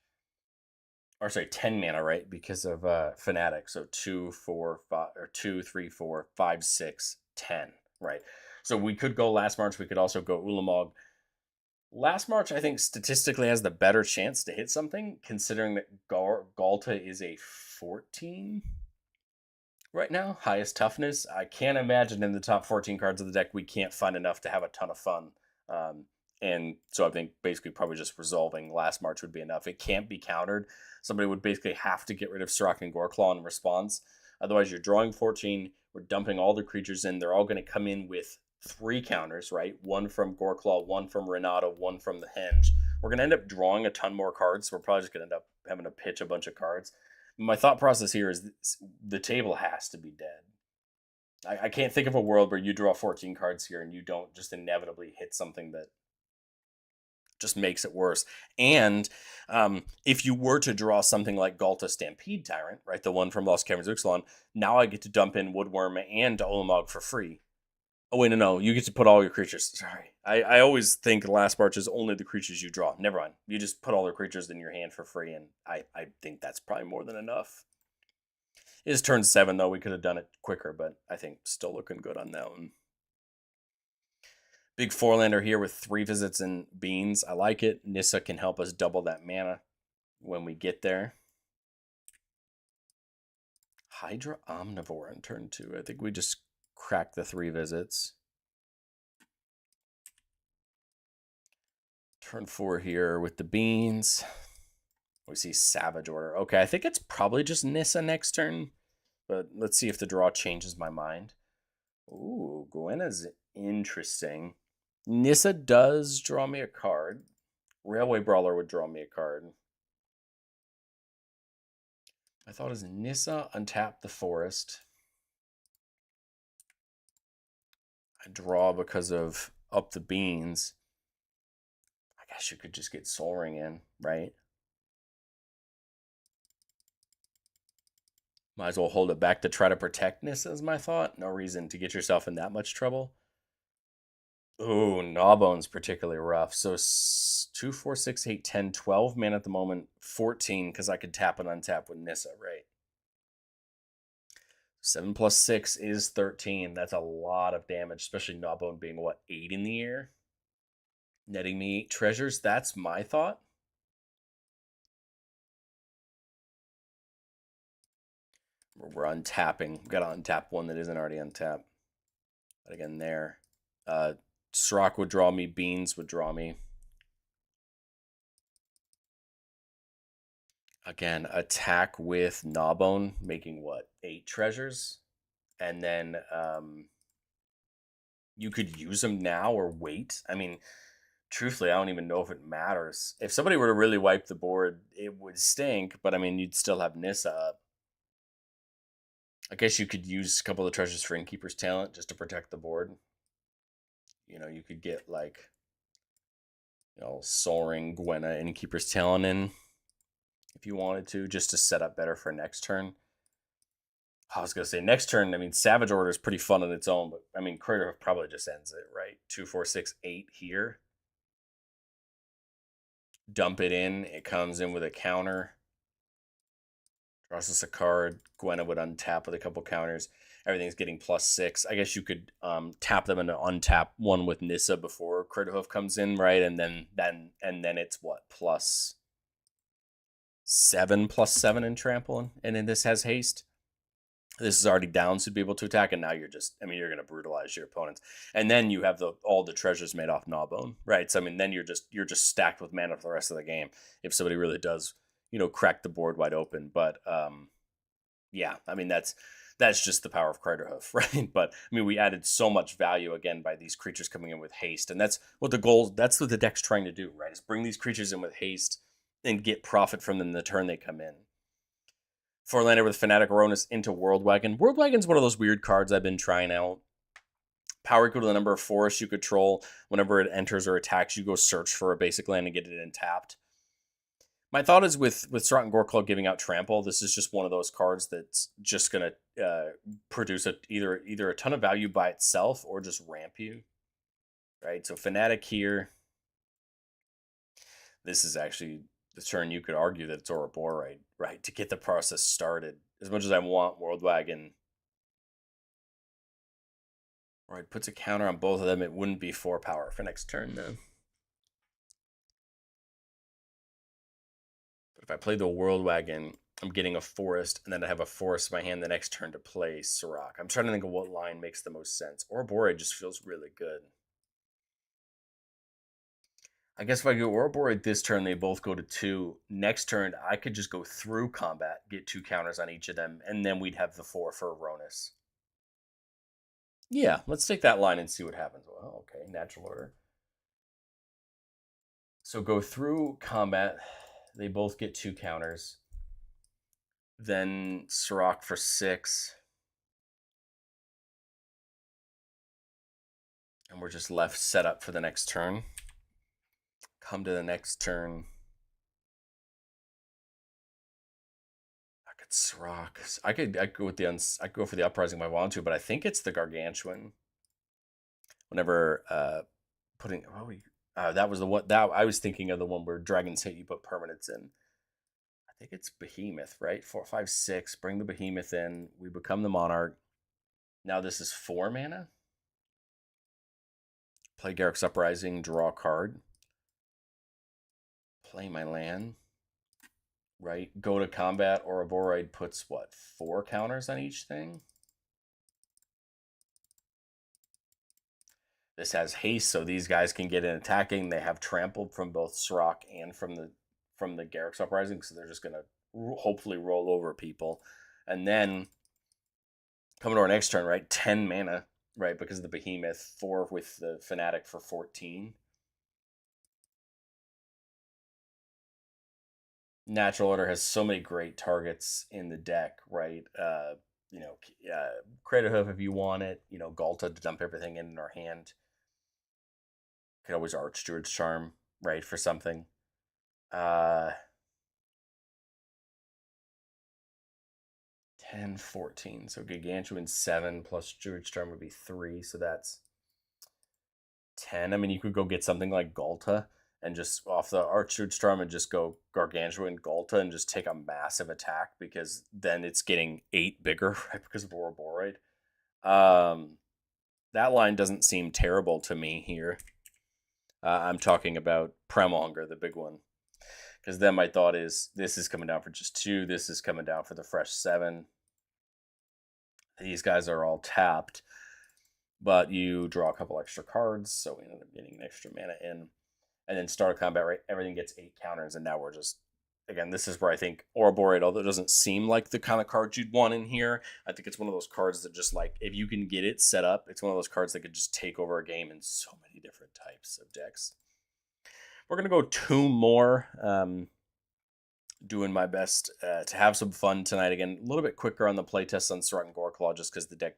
or sorry, 10 mana, right? Because of Fanatic. So 2, 4, 5, or 2, 3, 4, 5, 6, 10, right? So we could go Last March. We could also go Ulamog. Last March, I think, statistically has the better chance to hit something, considering that Galta is a 14 right now, highest toughness. I can't imagine in the top 14 cards of the deck we can't find enough to have a ton of fun. And so I think basically probably just resolving Last March would be enough. It can't be countered. Somebody would basically have to get rid of Surrak and Goreclaw in response. Otherwise, you're drawing 14. We're dumping all the creatures in. They're all going to come in with 3 counters, right? 1 from Goreclaw, 1 from Renata, 1 from the Henge. We're going to end up drawing a ton more cards. So we're probably just going to end up having to pitch a bunch of cards. My thought process here is the table has to be dead. I can't think of a world where you draw 14 cards here and you don't just inevitably hit something that just makes it worse. And if you were to draw something like Galta Stampede Tyrant, right, the one from Lost Caverns of Ixalan, now I get to dump in Woodworm and Ulamog for free. Oh, wait, no, you get to put all your creatures. Sorry. I always think Last March is only the creatures you draw. Never mind. You just put all the creatures in your hand for free, and I think that's probably more than enough. It is turn 7, though. We could have done it quicker, but I think still looking good on that one. Big 4-lander here with 3 visits and beans. I like it. Nissa can help us double that mana when we get there. Hydra Omnivore on turn 2. I think we just crack the 3 visits. Turn 4 here with the beans. We see Savage Order. Okay, I think it's probably just Nissa next turn. But let's see if the draw changes my mind. Ooh, Gwenna's interesting. Nissa does draw me a card. Railway Brawler would draw me a card. I thought as Nissa untap the forest. I draw because of up the beans. I guess you could just get Soul Ring in, right? Might as well hold it back to try to protect Nissa is my thought. No reason to get yourself in that much trouble. Oh, Gnawbone's particularly rough. So 2, 4, 6, 8, 10, 12 mana at the moment. 14 because I could tap and untap with Nissa, right? 7 plus 6 is 13. That's a lot of damage, especially Gnawbone being, what, 8 in the air? Netting me 8 treasures. That's my thought. We're untapping. We've got to untap one that isn't already untapped. But again, there. Uh, Surrak would draw me. Beans would draw me. Again, attack with Gnawbone, making what? 8 treasures? And then you could use them now or wait. I mean, truthfully, I don't even know if it matters. If somebody were to really wipe the board, it would stink, but I mean, you'd still have Nissa up. I guess you could use a couple of treasures for Innkeeper's Talent just to protect the board. You know, you could get like, Soaring Gwenna Innkeeper's Talent in if you wanted to, just to set up better for next turn. I was gonna say next turn. I mean, Savage Order is pretty fun on its own, but I mean, Crater probably just ends it, right? 2, 4, 6, 8 here. Dump it in. It comes in with a counter. Draws us a card. Gwenna would untap with a couple counters. Everything's getting +6. I guess you could tap them and untap one with Nissa before Critterhoof comes in, right? And then it's what, +7, +7 in trample, and then this has haste. This is already down, so to be able to attack, and now you're going to brutalize your opponents, and then you have all the treasures made off Gnawbone, right? So I mean, then you're just stacked with mana for the rest of the game if somebody really does, crack the board wide open. But yeah, I mean that's just the power of Craterhoof, right? But I mean, we added so much value again by these creatures coming in with haste, and that's what the deck's trying to do, right? Is bring these creatures in with haste and get profit from them the turn they come in. For lander with Fanatic Aronis into World Wagon. World Wagon's one of those weird cards I've been trying out. Power equal to the number of forests you control. Whenever it enters or attacks, you go search for a basic land and get it untapped. My thought is with Surrak and Goreclaw giving out Trample, this is just one of those cards that's just going to produce either a ton of value by itself or just ramp you. Right? So Fanatic here. This is actually the turn you could argue that it's Ouroboros, right? To get the process started. As much as I want World Wagon, right, puts a counter on both of them, it wouldn't be 4 power for next turn, though. But if I play the World Wagon, I'm getting a forest, and then I have a forest in my hand the next turn to play Surrak. I'm trying to think of what line makes the most sense. Ouroboros just feels really good. I guess if I go Ouroboros this turn, they both go to 2. Next turn, I could just go through combat, get 2 counters on each of them, and then we'd have the 4 for Aronis. Yeah, let's take that line and see what happens. Well, okay, natural order. So go through combat. They both get 2 counters. Then Surrak for 6. And we're just left set up for the next turn. Come to the next turn. I could Surrak. I could go with I could go for the Uprising if I want to, but I think it's the Gargantuan. Whenever putting that was the one that I was thinking of, the one where dragons hit you put permanents in. I think it's Behemoth, right? 4, 5, 6. Bring the Behemoth in. We become the Monarch. Now this is 4 mana. Play Garruk's Uprising, draw a card. Play my land. Right? Go to combat. Ouroboros puts what? 4 counters on each thing? This has haste, so these guys can get in attacking. They have trampled from both Surrak and from the Garruk's Uprising, so they're just gonna hopefully roll over people. And then coming to our next turn, right? 10 mana, right? Because of the Behemoth, 4 with the Fanatic for 14. Natural Order has so many great targets in the deck, right? Craterhoof if you want it. Galta to dump everything in our hand. Could always Archdruid's Charm, right, for something. 10, 14. So Gargantuan 7 plus Druid's Charm would be 3. So that's 10. I mean, you could go get something like Galta and just off the Archdude Storm and just go Gargantuan Galta and just take a massive attack because then it's getting 8 bigger, right? Because of Ouroboros. Um, that line doesn't seem terrible to me here. I'm talking about Premonger, the big one. Because then my thought is this is coming down for just 2. This is coming down for the fresh 7. These guys are all tapped, but you draw a couple extra cards, so we end up getting an extra mana in. And then start a combat, right? Everything gets 8 counters, and now we're just, again, this is where I think Ouroboros, although it doesn't seem like the kind of card you'd want in here, I think it's one of those cards that just like, if you can get it set up, it's one of those cards that could just take over a game in so many different types of decks. We're going to go 2 more. Doing my best to have some fun tonight. Again, a little bit quicker on the playtest on Surrak and Goreclaw just because the deck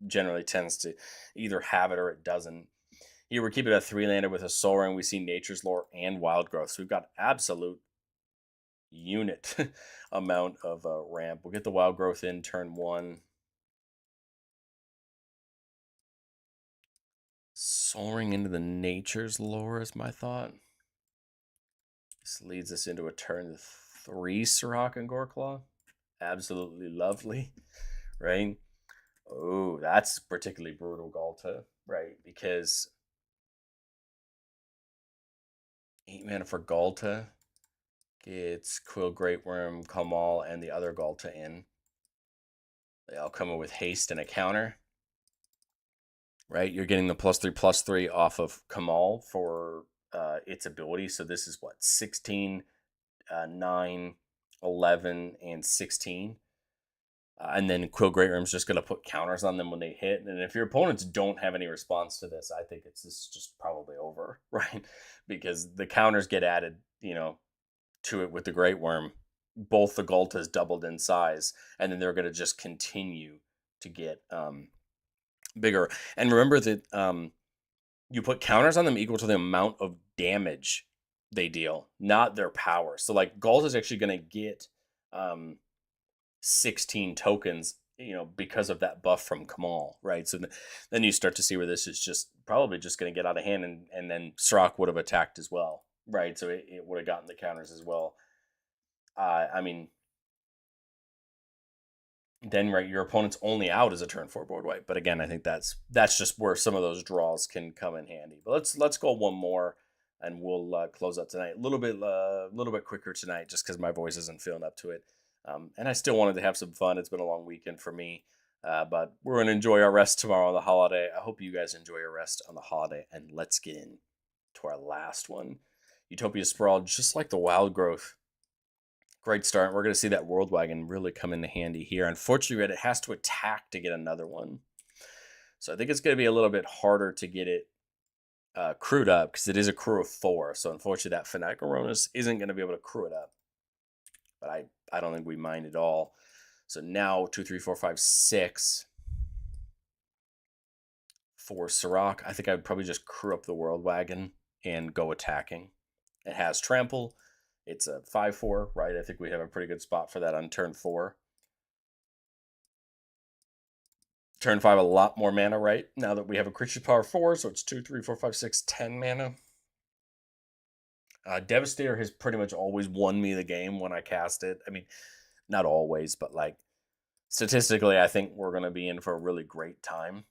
generally tends to either have it or it doesn't. Here we're keeping a 3-lander with a Soul Ring. We see Nature's Lore and Wild Growth. So we've got absolute unit amount of ramp. We'll get the Wild Growth in turn 1. Soul Ring into the Nature's Lore is my thought. This leads us into a turn 3 Surrak and Goreclaw. Absolutely lovely, right? Oh, that's particularly brutal, Galta, right? Because 8 mana for Galta gets Quill Great Worm, Kamal, and the other Galta in. They all come in with haste and a counter, right? You're getting the +3/+3 off of Kamal for its ability. So this is what, 16, 9, 11, and 16. And then Quill Great Worm's just going to put counters on them when they hit. And if your opponents don't have any response to this, I think this is just probably over, right? Because the counters get added, to it with the Great Worm. Both the Galtas doubled in size, and then they're going to just continue to get bigger. And remember that you put counters on them equal to the amount of damage they deal, not their power. So like Galt is actually going to get 16 tokens, because of that buff from Kamal, right? So then you start to see where this is just probably just going to get out of hand, and then Surrak would have attacked as well, right? So it would have gotten the counters as well. I mean, then right, your opponent's only out as a turn 4 board wipe. But again, I think that's just where some of those draws can come in handy. But let's go one more, and we'll close up tonight. A little bit quicker tonight, just because my voice isn't feeling up to it. And I still wanted to have some fun. It's been a long weekend for me, but we're gonna enjoy our rest tomorrow on the holiday. I hope you guys enjoy your rest on the holiday, and let's get in to our last one, Utopia Sprawl. Just like the Wild Growth. Great start. We're going to see that World Wagon really come into handy here. Unfortunately, it has to attack to get another one. So I think it's going to be a little bit harder to get it crewed up because it is a crew of 4. So unfortunately, that Fanatic Aronis isn't going to be able to crew it up. But I don't think we mind at all. So now 2, 3, 4, 5, 6 for Surrak. I think I would probably just crew up the World Wagon and go attacking. It has Trample. It's a 5/4, right? I think we have a pretty good spot for that on turn 4. Turn 5, a lot more mana, right? Now that we have a creature power 4, so it's 2, 3, 4, 5, 6, 10 mana. Devastator has pretty much always won me the game when I cast it. I mean, not always, but like statistically, I think we're going to be in for a really great time.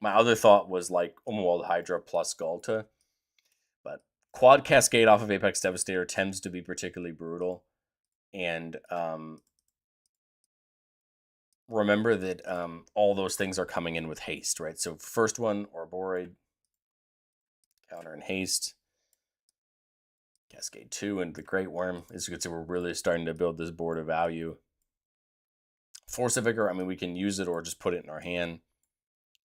My other thought was like Umwald Hydra plus Galta, but Quad Cascade off of Apex Devastator tends to be particularly brutal. And remember that all those things are coming in with haste, right? So first one, Ouroboros, counter and haste. Cascade 2 and the Great Worm. As you can see, we're really starting to build this board of value. Force of Vigor, I mean, we can use it or just put it in our hand.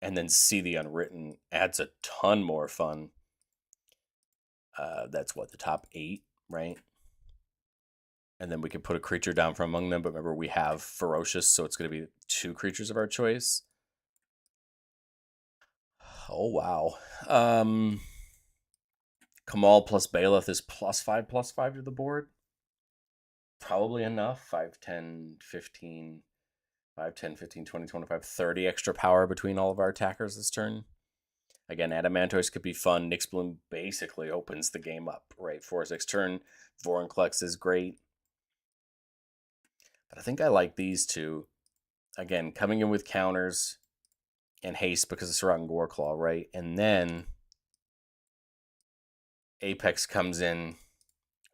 And then See the Unwritten adds a ton more fun. That's what, the top 8, right? And then we can put a creature down from among them. But remember, we have Ferocious, so it's going to be 2 creatures of our choice. Oh, wow. Kamal plus Bailiff is +5/+5 to the board. Probably enough. 5, 10, 15, 5, 10, 15, 20, 25, 30 extra power between all of our attackers this turn. Again, Adamantoise could be fun. Nyx Bloom basically opens the game up, right? 4/6 turn. Vorinclex is great. But I think I like these two. Again, coming in with counters and haste because of Surrak and Goreclaw, right? And then Apex comes in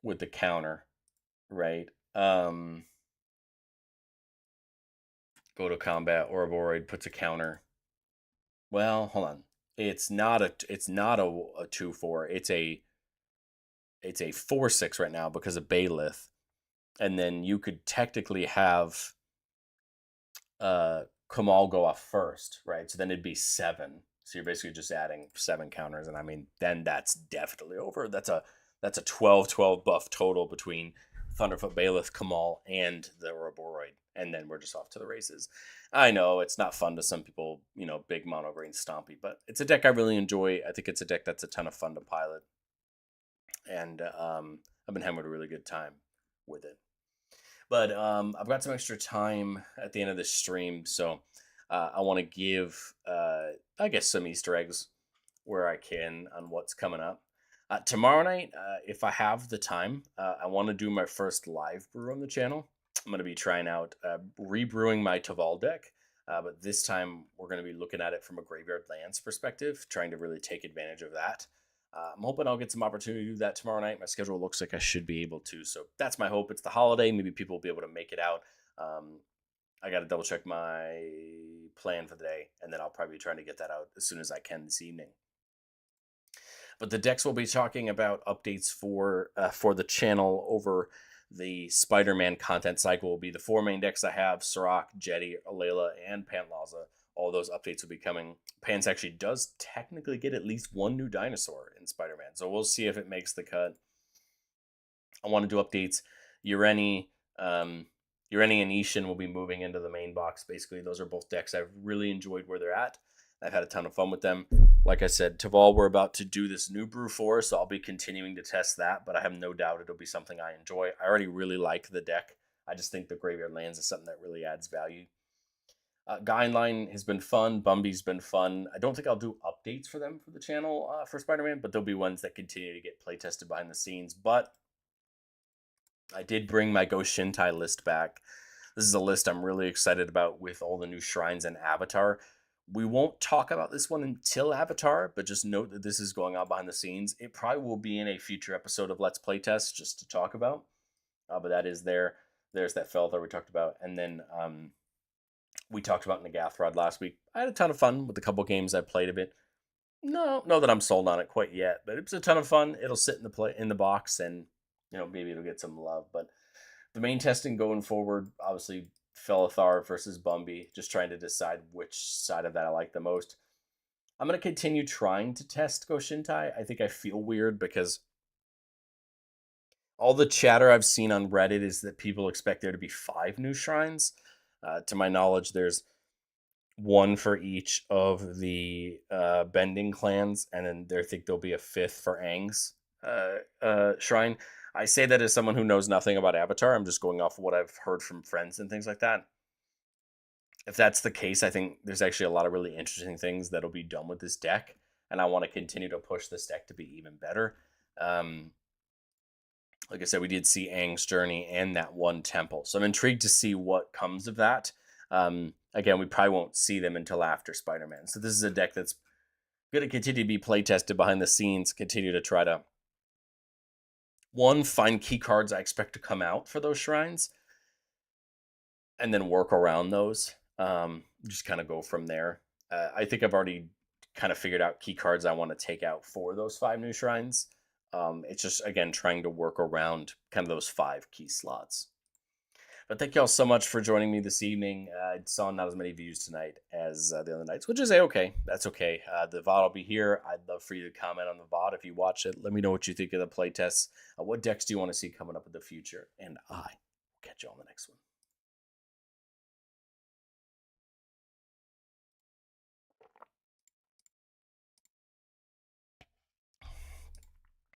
with the counter, right? Go to combat. Ouroboros puts a counter. Well, hold on. It's not a 2/4. It's a 4/6 right now because of Baylith. And then you could technically have Kamal go off first, right? So then it'd be 7. So you're basically just adding 7 counters, and I mean, then that's definitely over. That's a 12/12 buff total between Thunderfoot, Baylith, Kamal, and the Ouroboros, and then we're just off to the races. I know it's not fun to some people, big mono green stompy, but it's a deck I really enjoy. I think it's a deck that's a ton of fun to pilot, and I've been having a really good time with it. But I've got some extra time at the end of this stream, so I want to give, I guess, some Easter eggs where I can on what's coming up. Tomorrow night, if I have the time, I want to do my first live brew on the channel. I'm going to be trying out rebrewing my Taval deck, but this time we're going to be looking at it from a Graveyard Lands perspective, trying to really take advantage of that. I'm hoping I'll get some opportunity to do that tomorrow night. My schedule looks like I should be able to, so that's my hope. It's the holiday. Maybe people will be able to make it out. I got to double check my plan for the day, and then I'll probably be trying to get that out as soon as I can this evening. But the decks we'll be talking about updates for the channel over the Spider-Man content cycle will be the 4 main decks I have: Surrak, Jetty, Alayla, and Pantlaza. All those updates will be coming. Pants actually does technically get at least 1 new dinosaur in Spider-Man, so we'll see if it makes the cut. I want to do updates. Ureni and Ishin will be moving into the main box. Basically, those are both decks I've really enjoyed where they're at. I've had a ton of fun with them. Like I said, Taval, we're about to do this new brew for, so I'll be continuing to test that, but I have no doubt it'll be something I enjoy. I already really like the deck. I just think the Graveyard Lands is something that really adds value. Guideline has been fun. Bumby's been fun. I don't think I'll do updates for them for the channel for Spider-Man, but there'll be ones that continue to get play tested behind the scenes. But I did bring my Go Shintai list back. This is a list I'm really excited about with all the new shrines and Avatar. We won't talk about this one until Avatar, but just note that this is going on behind the scenes. It probably will be in a future episode of Let's Playtest just to talk about. But that is there. There's that Felothar we talked about. And then we talked about Nagathrod last week. I had a ton of fun with a couple games I played of it. No that I'm sold on it quite yet, but it was a ton of fun. It'll sit in the box, and maybe it'll get some love. But the main testing going forward, obviously Felothar versus Bumby, just trying to decide which side of that I like the most. I'm going to continue trying to test Go Shintai. I think I feel weird because all the chatter I've seen on Reddit is that people expect there to be 5 new shrines. To my knowledge, there's 1 for each of the bending clans, and then I think there'll be a 5th for Aang's shrine. I say that as someone who knows nothing about Avatar. I'm just going off of what I've heard from friends and things like that. If that's the case, I think there's actually a lot of really interesting things that'll be done with this deck, and I want to continue to push this deck to be even better. Like I said, we did see Aang's journey and that 1 temple, so I'm intrigued to see what comes of that. Again, we probably won't see them until after Spider-Man, so this is a deck that's going to continue to be play tested behind the scenes, continue to try to, 1, find key cards I expect to come out for those shrines, and then work around those. Just kind of go from there. I think I've already kind of figured out key cards I want to take out for those 5 new shrines. It's just, again, trying to work around kind of those 5 key slots. But thank you all so much for joining me this evening. I saw not as many views tonight as the other nights, which is okay. That's okay. The VOD will be here. I'd love for you to comment on the VOD if you watch it. Let me know what you think of the playtests. What decks do you want to see coming up in the future? And I will catch you on the next one.